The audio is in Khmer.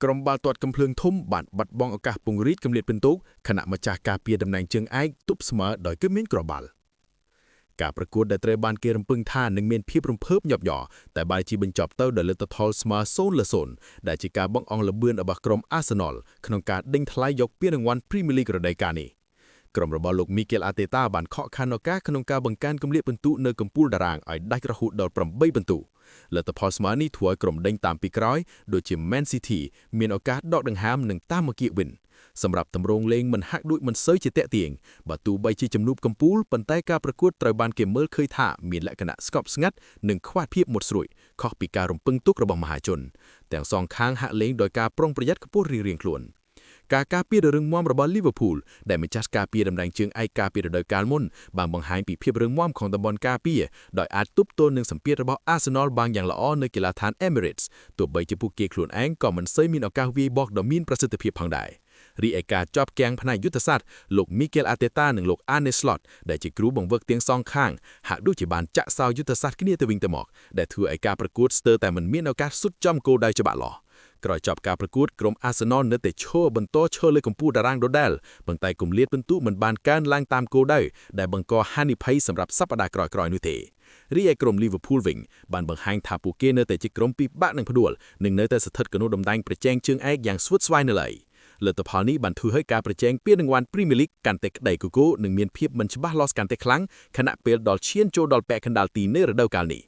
ក្រុមបាល់ទាត់កំភ្លើងធំបានបាត់បង់ឱកាសពង្រីកកម្រិតពិន្ទុខណៈម្ចាស់ការពារតំណែងជើងឯកទប់ស្មើដោយគឺមានគ្រាប់បាល់ការប្រកួតដែលត្រូវបានគេរំពឹងថានឹងមានភាពរំភើបញាប់ញ័រតែបែរជាបញ្ចប់ទៅដោយលទ្ធផលស្មើ0-0ដែលជាការបង្អង់ល្បឿនរបស់ក្រុម Arsenal ក្នុងការដេញថ្លៃយកពានរង្វាន់ Premier League រដូវកាលនេះក្រុមរបស់លោក Mikel Arteta បានខកខានឱកាសក្នុងការបង្កើនគម្លាតពិន្ទុនៅកំពូលតារាងឲ្យដាច់រហូតដល់8ពិន្ទុលទ្ធផលស្មើនេះធ្វើឲ្យក្រុមដេញតាមពីក្រោយដូចជា Man City មានឱកាសដកដង្ហើមនិងតាមមកគៀកវិញសម្រាប់តម្រងលេងមិនហាក់ដូចមិនសូវជាតាក់ទាញបើទោះបីជាជំនួបកំពូលប៉ុន្តែការប្រកួតត្រូវបានគេមើលឃើញថាមានលក្ខណៈស្កប់ស្ងាត់និងខ្វះភាពមុតស្រួចខុសពីការរំពឹងទុករបស់មហាជនទាំងសងខាងហាក់លេងដោយការប្រុងប្រយ័ត្នខ្ពស់រៀងៗខ្លួនការការពាររឹងមាំរបស់ Liverpool ដែលម្ចាស់ការពារតំណែងជើងឯកការពាររដូវកាលមុនបានបង្ហាញពីភាពរឹងមាំของតំបន់ការពារដោយអាចទប់ទល់នឹងសម្ពាធរបស់ Arsenal បានយ៉ាងល្អនៅកីឡដ្ឋាន Emirates ទោះបីជាពួកគេខ្លួនឯងក៏មិនសូវមានឱកាសវាយបកដ៏មានប្រសិទ្ធភាពផងដែររីឯការជាប់គាំងផ្នែកយុទ្ធសាស្ត្រលោក Mikel Arteta និងលោក Arne Slot ដែលជាគ្រូបង្វឹកទាំងសងខាងហាក់ដូចជាបានចាក់សោយុទ្ធសាស្ត្រគ្នាទៅវិញទៅមកដែលធ្វើឲ្យការប្រកួតស្ទើរតែមិនមានឱកាសសុទ្ធចំគោលដៅច្បាស់លាស់ក្រោយចប់ការប្រកួតក្រុម Arsenal នៅតែបន្តឈរលើកំពូលតារាងដដែលប៉ុន្តែគម្លាតពិន្ទុមិនបានកើនឡើងតាមគោលដៅដែលបង្កហានិភ័យសម្រាប់សប្តាហ៍ក្រោយៗនោះទេរីឯក្រុម Liverpool វិញបានបង្ហាញថាពួកគេនៅតែជាក្រុមពិបាកនឹងផ្ដួលនិងនៅតែស្ថិតក្នុងដំណាញ់ប្រជែងជើងឯកយ៉ាងស្វិតស្វាញនៅឡើយលទ្ធផលនេះបានធ្វើឲ្យការប្រជែងពានរង្វាន់ Premier League កាន់តែក្តីកគោនិងមានភាពមិនច្បាស់លាស់កាន់តែខ្លាំងខណៈពេលដល់ឈានចូលដល់ពាក់កណ្ដាលទីនៃរដូវកាលនេះ